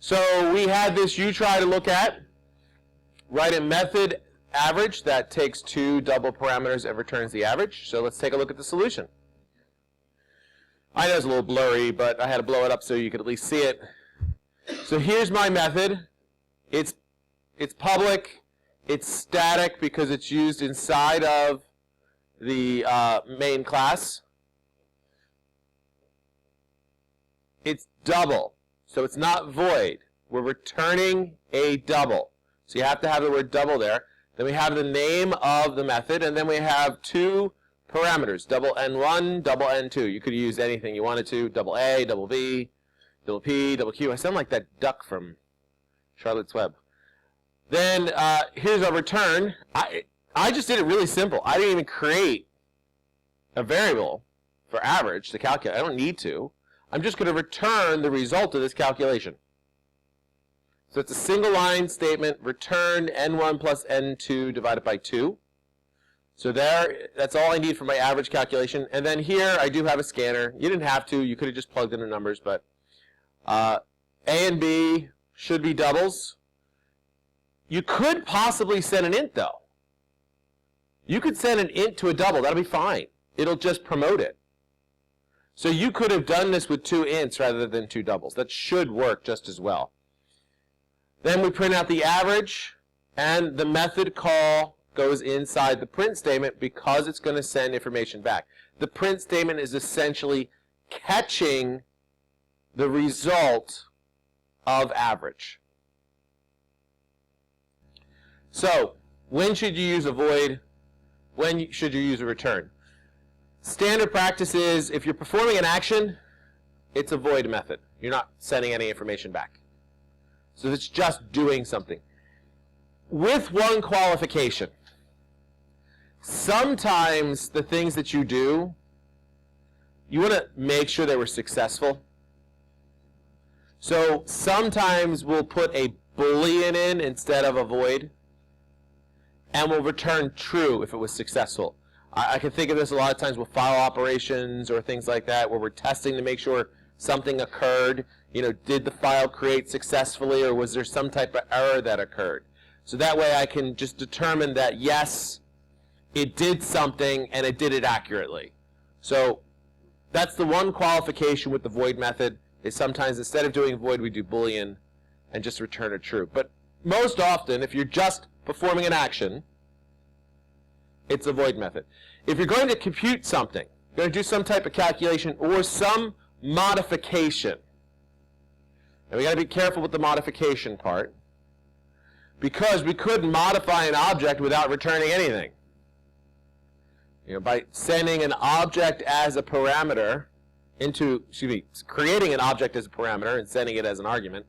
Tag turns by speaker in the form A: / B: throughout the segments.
A: So we had this utry to look at. Write a method average that takes two double parameters and returns the average. So let's take a look at the solution. I know it's a little blurry, but I had to blow it up so you could at least see it. So here's my method. It's public. It's static because it's used inside of the main class. It's double, so it's not void. We're returning a double. So you have to have the word double there. Then we have the name of the method, and then we have two parameters, double N1, double N2. You could use anything you wanted to, double A, double V, double P, double Q. I sound like that duck from Charlotte's Web. Then here's our return. I just did it really simple. I didn't even create a variable for average to calculate. I don't need to. I'm just going to return the result of this calculation. So it's a single line statement, return N1 plus N2 divided by 2. So there, that's all I need for my average calculation. And then here, I do have a scanner. You didn't have to. You could have just plugged in the numbers. But A and B should be doubles. You could possibly send an int, though. You could send an int to a double. That'll be fine. It'll just promote it. So you could have done this with two ints rather than two doubles. That should work just as well. Then we print out the average, and the method call goes inside the print statement because it's going to send information back. The print statement is essentially catching the result of average. So, when should you use a void? When should you use a return? Standard practice is, if you're performing an action, it's a void method. You're not sending any information back. So it's just doing something. With one qualification. Sometimes the things that you do, you want to make sure they were successful. So sometimes we'll put a Boolean in instead of a void, and we'll return true if it was successful. I can think of this a lot of times with file operations or things like that, where we're testing to make sure something occurred. You know, did the file create successfully, or was there some type of error that occurred? So that way I can just determine that, yes, it did something and it did it accurately. So that's the one qualification with the void method, is sometimes instead of doing void, we do Boolean and just return a true. But most often, if you're just performing an action, it's a void method. If you're going to compute something, you're going to do some type of calculation or some modification, and we got to be careful with the modification part, because we could modify an object without returning anything. You know, by sending an object as a parameter into, creating an object as a parameter and sending it as an argument,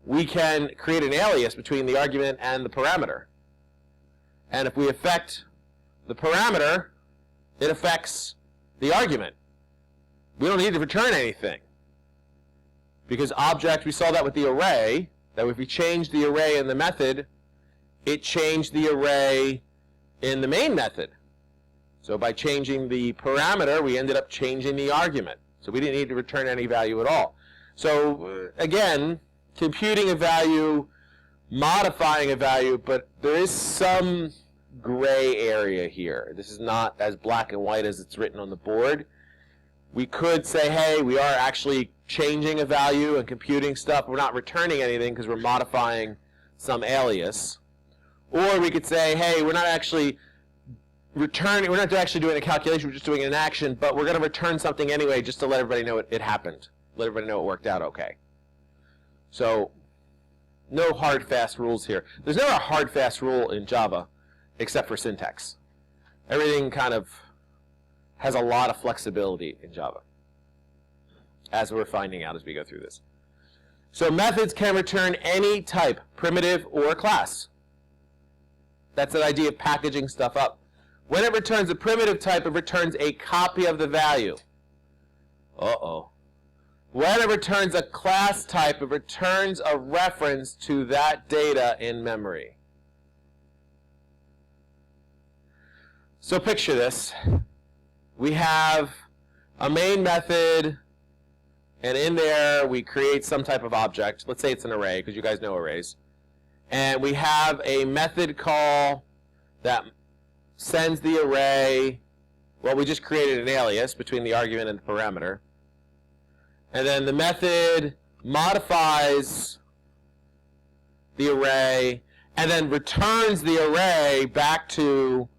A: we can create an alias between the argument and the parameter. And if we affect the parameter, it affects the argument. We don't need to return anything. Because object, we saw that with the array, that if we change the array in the method, it changed the array in the main method. So by changing the parameter, we ended up changing the argument. So we didn't need to return any value at all. So again, computing a value, modifying a value, but there is some gray area here. This is not as black and white as it's written on the board. We could say, hey, we are actually changing a value and computing stuff. We're not returning anything because we're modifying some alias. Or we could say, hey, we're not actually returning, we're not actually doing a calculation, we're just doing an action, but we're going to return something anyway just to let everybody know it happened. Let everybody know it worked out okay. So, no hard, fast rules here. There's never a hard, fast rule in Java except for syntax. Everything kind of has a lot of flexibility in Java, as we're finding out as we go through this. So methods can return any type, primitive or class. That's that idea of packaging stuff up. When it returns a primitive type, it returns a copy of the value. Uh-oh. When it returns a class type, it returns a reference to that data in memory. So picture this. We have a main method And in there, we create some type of object. Let's say it's an array, because you guys know arrays. And we have a method call that sends the array. Well, we just created an alias between the argument and the parameter. And then the method modifies the array and then returns the array back to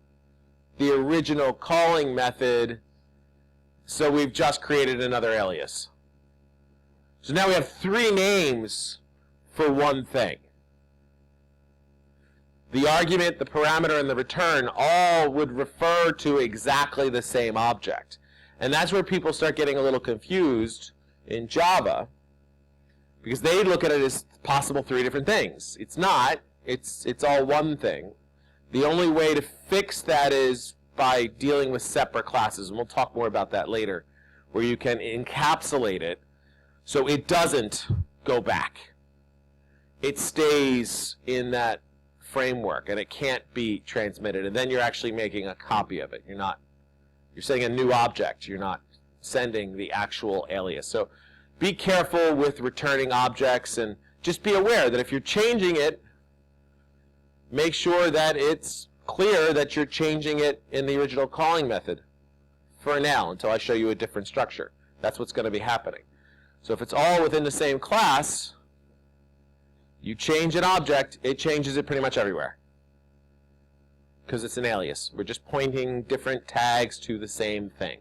A: the original calling method. So we've just created another alias. So now we have 3 names for one thing. The argument, the parameter, and the return all would refer to exactly the same object. And that's where people start getting a little confused in Java, because they look at it as possible 3 different things. It's not. It's all one thing. The only way to fix that is by dealing with separate classes, and we'll talk more about that later, where you can encapsulate it so it doesn't go back. It stays in that framework, and it can't be transmitted, and then you're actually making a copy of it. You're sending a new object. You're not sending the actual alias. So be careful with returning objects, and just be aware that if you're changing it, make sure that it's clear that you're changing it in the original calling method for now, until I show you a different structure. That's what's going to be happening. So if it's all within the same class, you change an object, it changes it pretty much everywhere, because it's an alias. We're just pointing different tags to the same thing.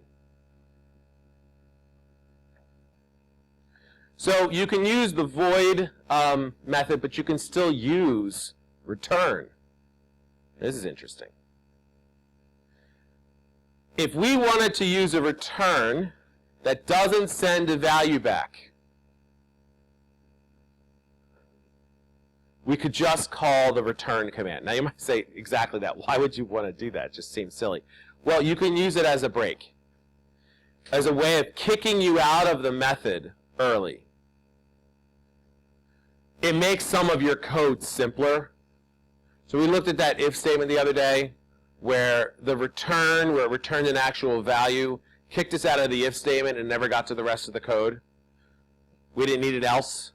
A: So you can use the void method, but you can still use return. This is interesting. If we wanted to use a return that doesn't send a value back, we could just call the return command. Now you might say exactly that. Why would you want to do that? It just seems silly. Well, you can use it as a break, as a way of kicking you out of the method early. It makes some of your code simpler. So we looked at that if statement the other day, where the return, where it returned an actual value, kicked us out of the if statement and never got to the rest of the code. We didn't need it else.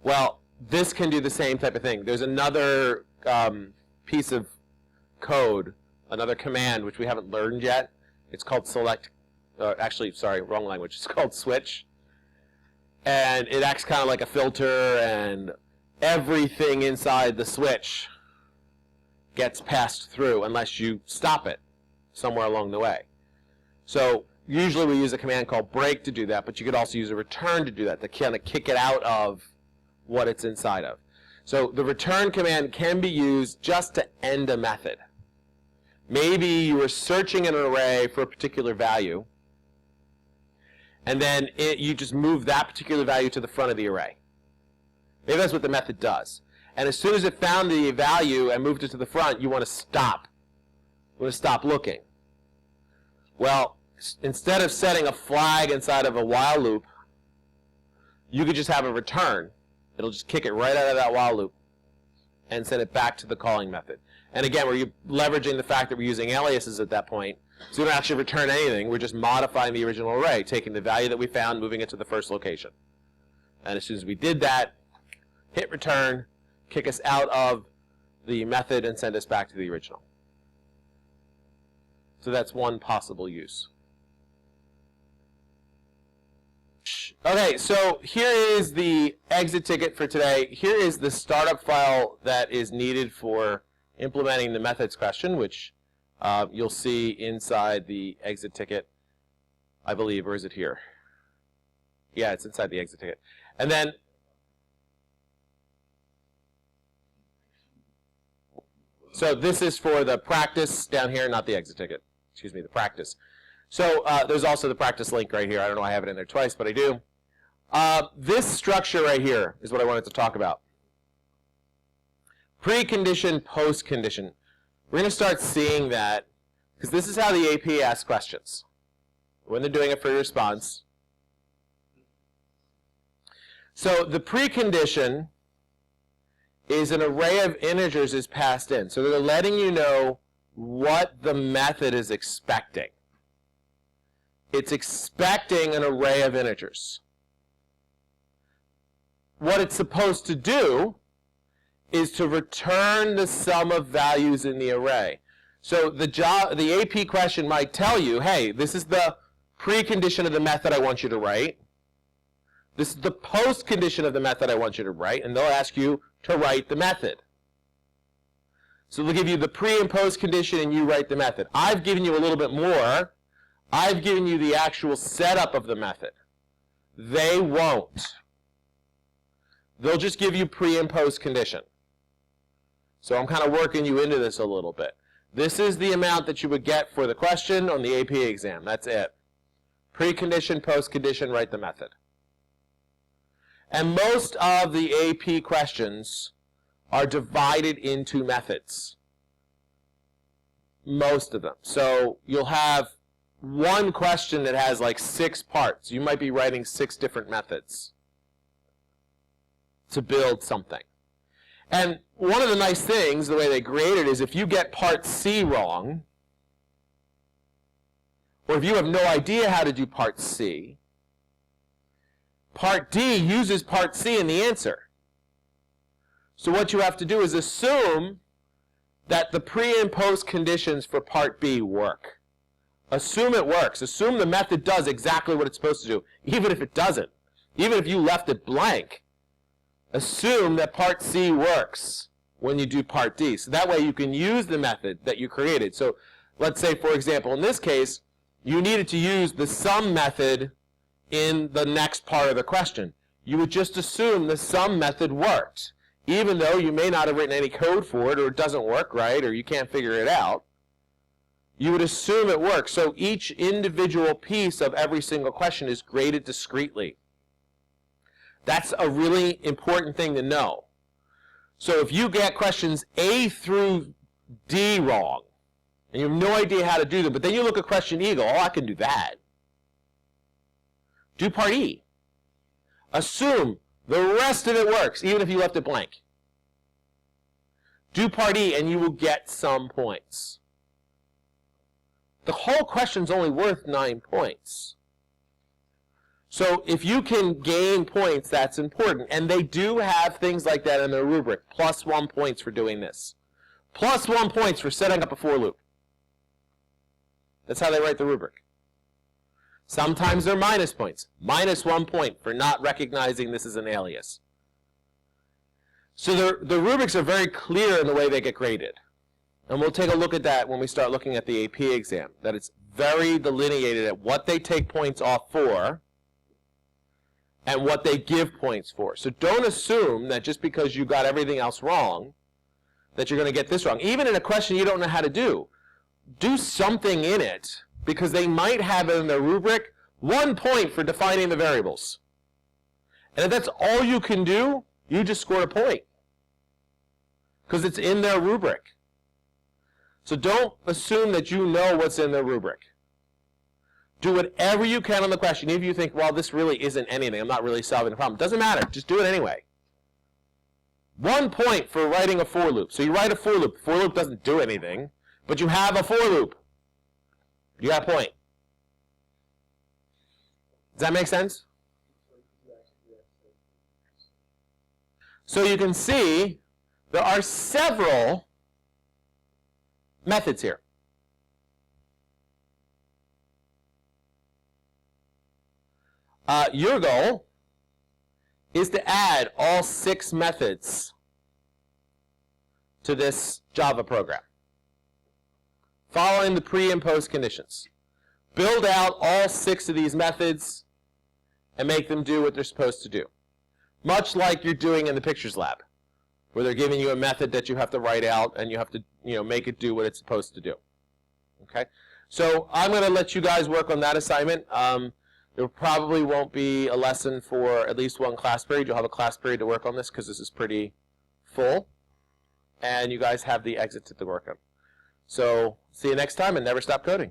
A: Well, this can do the same type of thing. There's another piece of code, another command, which we haven't learned yet. It's called select. Actually, sorry, wrong language. It's called switch. And it acts kind of like a filter, and everything inside the switch gets passed through unless you stop it somewhere along the way. So usually we use a command called break to do that, but you could also use a return to do that, to kind of kick it out of what it's inside of. So the return command can be used just to end a method. Maybe you were searching in an array for a particular value, and then you just move that particular value to the front of the array. Maybe that's what the method does. And as soon as it found the value and moved it to the front, you want to stop. You want to stop looking. Well, instead of setting a flag inside of a while loop, you could just have a return. It'll just kick it right out of that while loop and send it back to the calling method. And again, we're leveraging the fact that we're using aliases at that point, so we don't actually return anything. We're just modifying the original array, taking the value that we found, moving it to the first location. And as soon as we did that, hit return, kick us out of the method, and send us back to the original. So that's one possible use. Okay, so here is the exit ticket for today. Here is the startup file that is needed for implementing the methods question, which you'll see inside the exit ticket, I believe, or is it here? Yeah, it's inside the exit ticket. And then, so this is for the practice down here, not the exit ticket. Excuse me, the practice. So there's also the practice link right here. I don't know why I have it in there twice, but I do. This structure right here is what I wanted to talk about. Precondition, postcondition. We're going to start seeing that, because this is how the AP asks questions when they're doing a free response. So the precondition is an array of integers is passed in. So they're letting you know what the method is expecting. It's expecting an array of integers. What it's supposed to do is to return the sum of values in the array. So the AP question might tell you, hey, this is the precondition of the method I want you to write. This is the post-condition of the method I want you to write, and they'll ask you to write the method. So they'll give you the pre and post condition, and you write the method. I've given you a little bit more. I've given you the actual setup of the method. They won't. They'll just give you pre and post condition. So I'm kind of working you into this a little bit. This is the amount that you would get for the question on the AP exam. That's it. Precondition, post condition, write the method. And most of the AP questions are divided into methods. Most of them. So you'll have one question that has like 6 parts. You might be writing 6 different methods to build something. And one of the nice things, the way they grade it, is if you get part C wrong, or if you have no idea how to do part C, part D uses part C in the answer. So what you have to do is assume that the pre and post conditions for part B work. Assume it works. Assume the method does exactly what it's supposed to do, even if it doesn't. Even if you left it blank. Assume that part C works when you do part D. So that way you can use the method that you created. So let's say, for example, in this case, you needed to use the sum method in the next part of the question. You would just assume the sum method worked, even though you may not have written any code for it, or it doesn't work right, or you can't figure it out. You would assume it works. So each individual piece of every single question is graded discretely. That's a really important thing to know. So if you get questions A through D wrong, and you have no idea how to do them, but then you look at question E and go, oh, I can do that. Do part E. Assume the rest of it works, even if you left it blank. Do part E, and you will get some points. The whole question's only worth 9 points. So if you can gain points, that's important. And they do have things like that in their rubric. +1 points for doing this. +1 points for setting up a for loop. That's how they write the rubric. Sometimes they're minus points. -1 point for not recognizing this is an alias. So the rubrics are very clear in the way they get graded. And we'll take a look at that when we start looking at the AP exam. That it's very delineated at what they take points off for and what they give points for. So don't assume that just because you got everything else wrong, that you're going to get this wrong. Even in a question you don't know how to do something in it, because they might have it in their rubric, 1 point for defining the variables. And if that's all you can do, you just scored a point, because it's in their rubric. So don't assume that you know what's in their rubric. Do whatever you can on the question. Even if you think, well, this really isn't anything, I'm not really solving the problem. Doesn't matter. Just do it anyway. 1 point for writing a for loop. So you write a for loop. The for loop doesn't do anything, but you have a for loop. You got a point. Does that make sense? So you can see there are several methods here. Your goal is to add all 6 methods to this Java program, following the pre and post conditions. Build out all 6 of these methods and make them do what they're supposed to do. Much like you're doing in the pictures lab, where they're giving you a method that you have to write out and you have to, make it do what it's supposed to do. Okay? So I'm going to let you guys work on that assignment. There probably won't be a lesson for at least 1 class period. You'll have a class period to work on this because this is pretty full. And you guys have the exit to work on. So see you next time, and never stop coding.